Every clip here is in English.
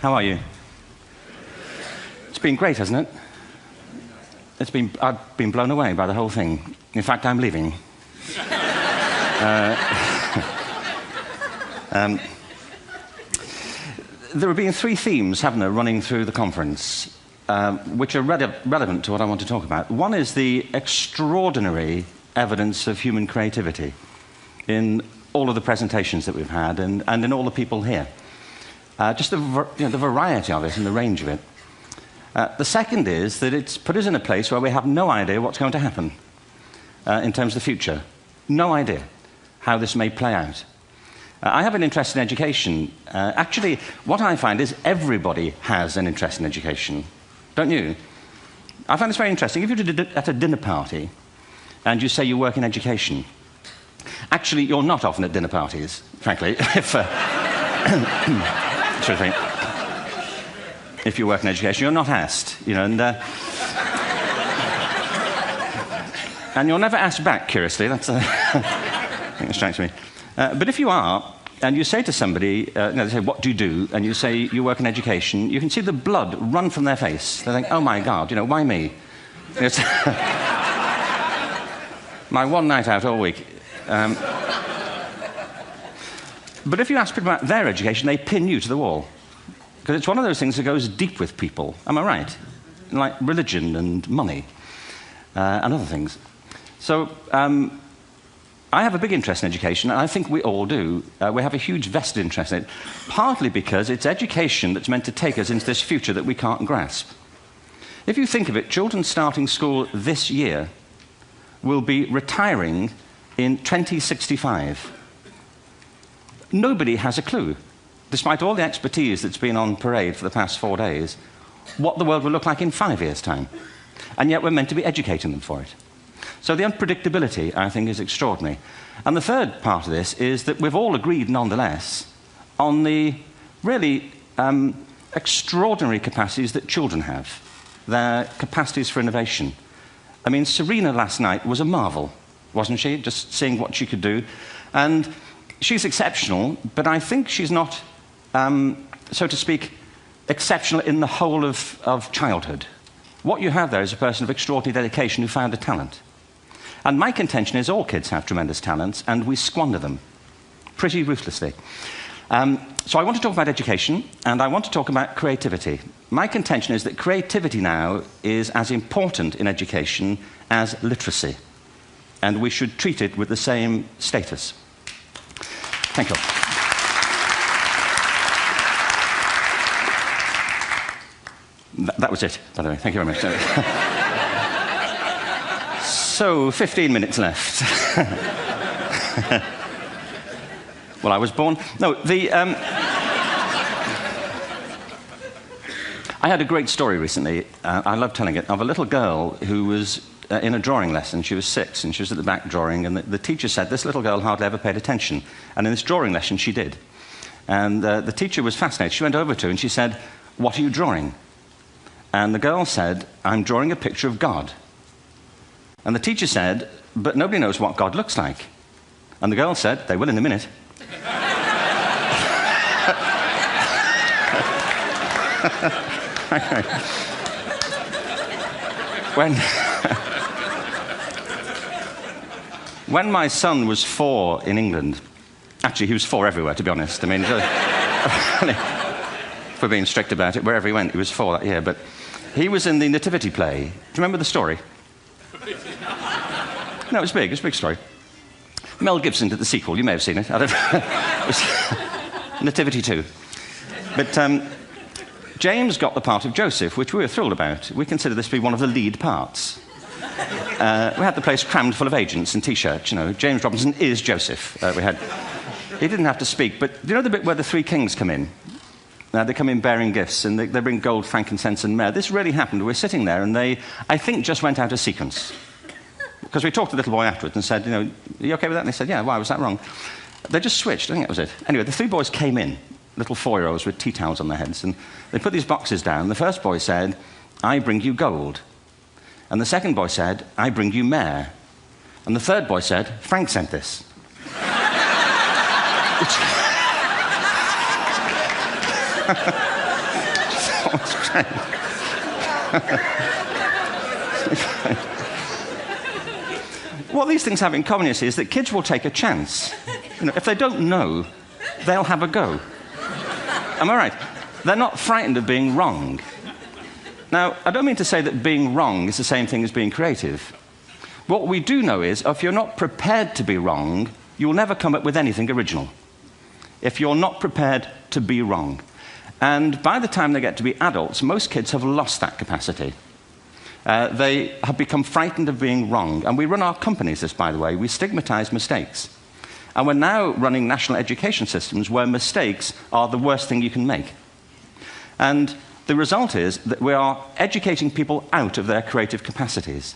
How are you? It's been great, hasn't it? I've been blown away by the whole thing. In fact, I'm leaving. There have been three themes, haven't there, running through the conference, which are relevant to what I want to talk about. One is the extraordinary evidence of human creativity in all of the presentations that we've had and in all the people here. Just the variety of it and the range of it. The second is that it's put us in a place where we have no idea what's going to happen in terms of the future. No idea how this may play out. I have an interest in education. Actually, what I find is everybody has an interest in education. Don't you? I find this very interesting. If you're at a dinner party and you say you work in education, actually, you're not often at dinner parties, frankly, if you work in education, you're not asked, and you're never asked back, curiously. That's I think it strikes me. But if you are, and you say to somebody, they say, what do you do? And you say, you work in education, you can see the blood run from their face. They think, oh my God, why me? It's my one night out all week. But if you ask people about their education, they pin you to the wall. Because it's one of those things that goes deep with people. Am I right? Like religion and money and other things. So I have a big interest in education, and I think we all do. We have a huge vested interest in it, partly because it's education that's meant to take us into this future that we can't grasp. If you think of it, children starting school this year will be retiring in 2065. Nobody has a clue, despite all the expertise that's been on parade for the past 4 days, what the world will look like in 5 years' time. And yet we're meant to be educating them for it. So the unpredictability, I think, is extraordinary. And the third part of this is that we've all agreed, nonetheless, on the really extraordinary capacities that children have, their capacities for innovation. I mean, Serena last night was a marvel, wasn't she? Just seeing what she could do. And she's exceptional, but I think she's not, so to speak, exceptional in the whole of childhood. What you have there is a person of extraordinary dedication who found a talent. And my contention is all kids have tremendous talents, and we squander them pretty ruthlessly. So I want to talk about education, and I want to talk about creativity. My contention is that creativity now is as important in education as literacy, and we should treat it with the same status. Thank you. That was it, by the way. Thank you very much. So, 15 minutes left. Well, I was born... No, I had a great story recently, I love telling it, of a little girl who was in a drawing lesson. She was 6, and she was at the back drawing, and the teacher said this little girl hardly ever paid attention. And in this drawing lesson, she did. And the teacher was fascinated. She went over to her and she said, "What are you drawing?" And the girl said, "I'm drawing a picture of God." And the teacher said, "But nobody knows what God looks like." And the girl said, "They will in a minute." When my son was 4 in England, actually he was 4 everywhere, to be honest. I mean, if we're being strict about it, wherever he went, he was 4 that year. But he was in the Nativity play. Do you remember the story? No, it was big. It was a big story. Mel Gibson did the sequel. You may have seen it. I don't know. It was Nativity 2. But James got the part of Joseph, which we were thrilled about. We consider this to be one of the lead parts. We had the place crammed full of agents in T-shirts. James Robinson is Joseph. He didn't have to speak, but do you know the bit where the 3 kings come in? They come in bearing gifts, and they bring gold, frankincense, and myrrh. This really happened. We're sitting there, and they, I think, just went out of sequence. Because we talked to the little boy afterwards and said, "Are you okay with that?" And they said, "Yeah, why was that wrong?" They just switched. I think that was it. Anyway, the 3 boys came in, little 4-year-olds with tea towels on their heads, and they put these boxes down. The first boy said, "I bring you gold." And the second boy said, "I bring you myrrh." And the third boy said, "Frank sent this." performance trained. What these things have in common, you see, is that kids will take a chance. If they don't know, they'll have a go. Am I right? They're not frightened of being wrong. Now, I don't mean to say that being wrong is the same thing as being creative. What we do know is, if you're not prepared to be wrong, you'll never come up with anything original. If you're not prepared to be wrong. And by the time they get to be adults, most kids have lost that capacity. They have become frightened of being wrong. And we run our companies this, by the way. We stigmatize mistakes. And we're now running national education systems where mistakes are the worst thing you can make. And the result is that we are educating people out of their creative capacities.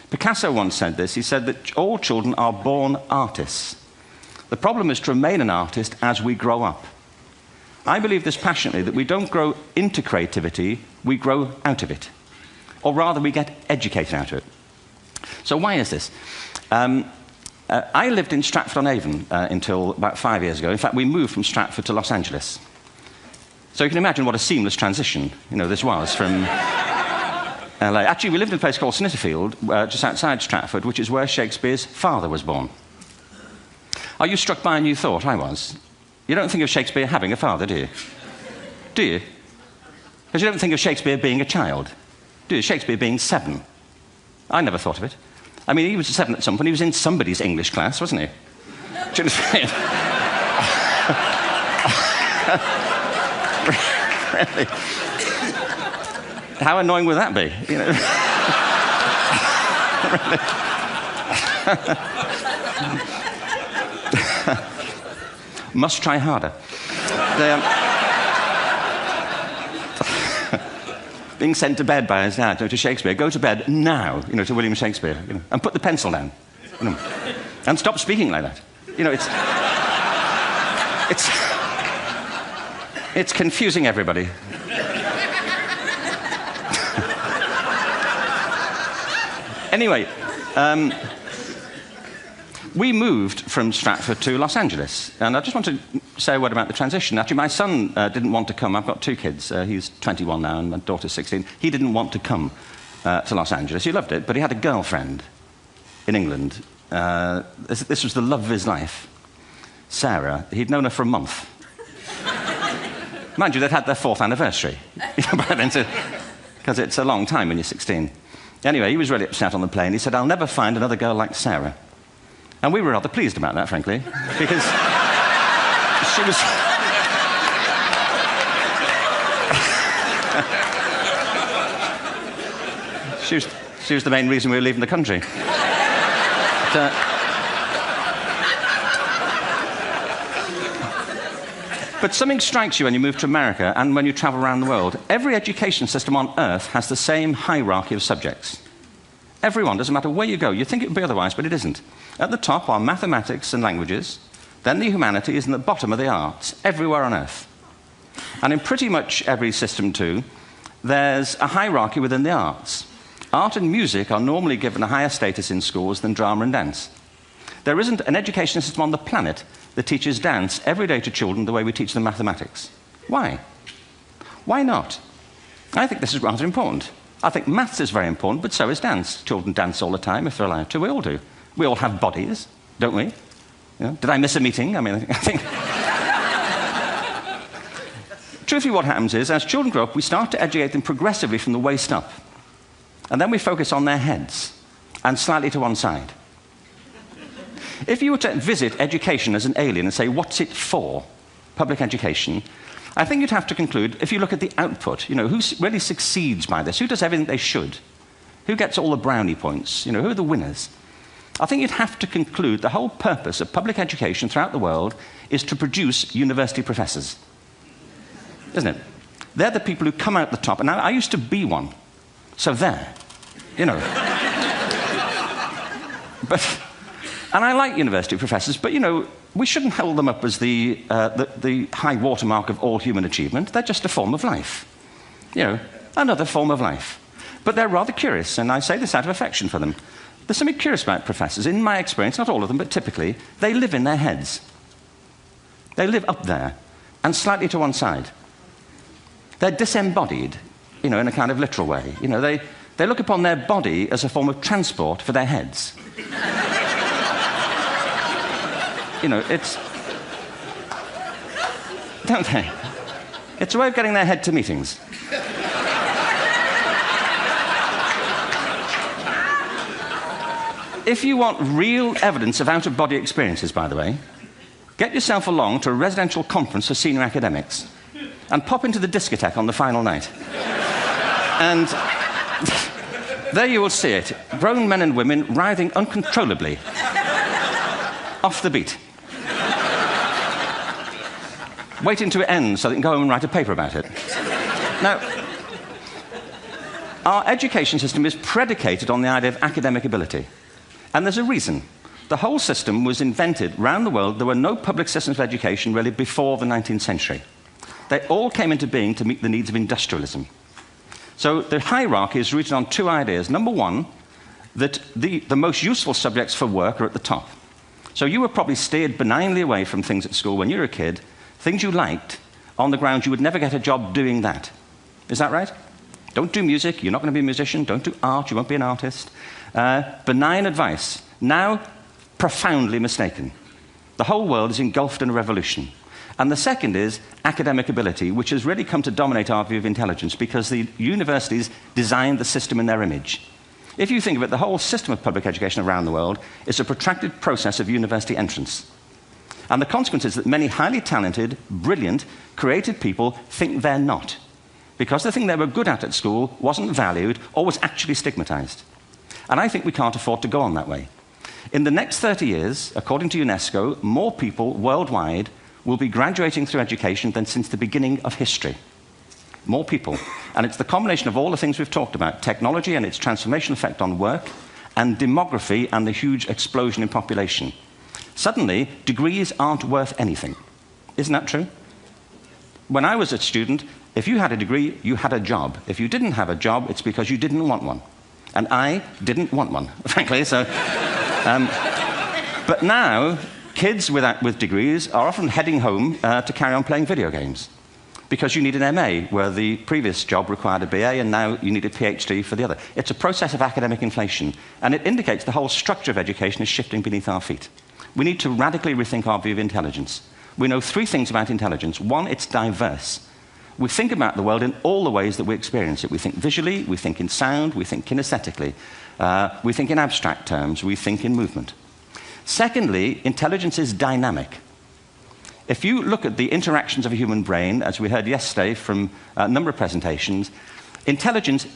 Picasso once said this. He said that all children are born artists. The problem is to remain an artist as we grow up. I believe this passionately, that we don't grow into creativity, we grow out of it. Or rather, we get educated out of it. So why is this? I lived in Stratford-on-Avon until about 5 years ago. In fact, we moved from Stratford to Los Angeles. So you can imagine what a seamless transition this was from LA. Actually, we lived in a place called Snitterfield, just outside Stratford, which is where Shakespeare's father was born. Are you struck by a new thought? I was. You don't think of Shakespeare having a father, do you? Do you? Because you don't think of Shakespeare being a child. Do you? Shakespeare being 7. I never thought of it. I mean, he was 7 at some point. He was in somebody's English class, wasn't he? Do you understand? Really? How annoying would that be? Must try harder. Being sent to bed by his dad to Shakespeare. Go to bed now, to William Shakespeare, and put the pencil down, and stop speaking like that. It's confusing everybody. Anyway, we moved from Stratford to Los Angeles, and I just want to say a word about the transition. Actually, my son didn't want to come. I've got 2 kids. He's 21 now, and my daughter's 16. He didn't want to come to Los Angeles. He loved it, but he had a girlfriend in England. This was the love of his life, Sarah. He'd known her for a month. Mind you, they'd had their 4th anniversary by then, because it's a long time when you're 16. Anyway, he was really upset on the plane. He said, "I'll never find another girl like Sarah." And we were rather pleased about that, frankly, because she was... she was the main reason we were leaving the country. But something strikes you when you move to America and when you travel around the world. Every education system on Earth has the same hierarchy of subjects. Everyone, doesn't matter where you go. You'd think it would be otherwise, but it isn't. At the top are mathematics and languages, then the humanities, and at the bottom are the arts, everywhere on Earth. And in pretty much every system, too, there's a hierarchy within the arts. Art and music are normally given a higher status in schools than drama and dance. There isn't an education system on the planet that teaches dance every day to children the way we teach them mathematics. Why? Why not? I think this is rather important. I think maths is very important, but so is dance. Children dance all the time if they're allowed to. We all do. We all have bodies, don't we? Did I miss a meeting? I mean, I think... Truthfully, what happens is, as children grow up, we start to educate them progressively from the waist up. And then we focus on their heads, and slightly to one side. If you were to visit education as an alien and say, what's it for, public education, I think you'd have to conclude, if you look at the output, who really succeeds by this? Who does everything they should? Who gets all the brownie points? Who are the winners? I think you'd have to conclude the whole purpose of public education throughout the world is to produce university professors. Isn't it? They're the people who come out the top. And I used to be one. So there. And I like university professors, but, we shouldn't hold them up as the high watermark of all human achievement. They're just a form of life. Another form of life. But they're rather curious, and I say this out of affection for them. There's something curious about professors. In my experience, not all of them, but typically, they live in their heads. They live up there, and slightly to one side. They're disembodied, in a kind of literal way. They look upon their body as a form of transport for their heads. It's... Don't they? It's a way of getting their head to meetings. If you want real evidence of out-of-body experiences, by the way, get yourself along to a residential conference for senior academics and pop into the discotheque on the final night. And there you will see it, grown men and women writhing uncontrollably off the beat, waiting to end so they can go home and write a paper about it. Now, our education system is predicated on the idea of academic ability. And there's a reason. The whole system was invented around the world. There were no public systems of education really before the 19th century. They all came into being to meet the needs of industrialism. So the hierarchy is rooted on two ideas. Number one, that the most useful subjects for work are at the top. So you were probably steered benignly away from things at school when you were a kid, things you liked, on the grounds you would never get a job doing that. Is that right? Don't do music, you're not going to be a musician. Don't do art, you won't be an artist. Benign advice, now profoundly mistaken. The whole world is engulfed in a revolution. And the second is academic ability, which has really come to dominate our view of intelligence because the universities designed the system in their image. If you think of it, the whole system of public education around the world is a protracted process of university entrance. And the consequence is that many highly talented, brilliant, creative people think they're not, because the thing they were good at school wasn't valued or was actually stigmatized. And I think we can't afford to go on that way. In the next 30 years, according to UNESCO, more people worldwide will be graduating through education than since the beginning of history. More people. And it's the combination of all the things we've talked about, technology and its transformational effect on work, and demography and the huge explosion in population. Suddenly, degrees aren't worth anything. Isn't that true? When I was a student, if you had a degree, you had a job. If you didn't have a job, it's because you didn't want one. And I didn't want one, frankly. So, but now, kids with degrees are often heading home to carry on playing video games because you need an MA, where the previous job required a BA, and now you need a PhD for the other. It's a process of academic inflation, and it indicates the whole structure of education is shifting beneath our feet. We need to radically rethink our view of intelligence. We know three things about intelligence. One, it's diverse. We think about the world in all the ways that we experience it. We think visually, we think in sound, we think kinesthetically, we think in abstract terms, we think in movement. Secondly, intelligence is dynamic. If you look at the interactions of a human brain, as we heard yesterday from a number of presentations, intelligence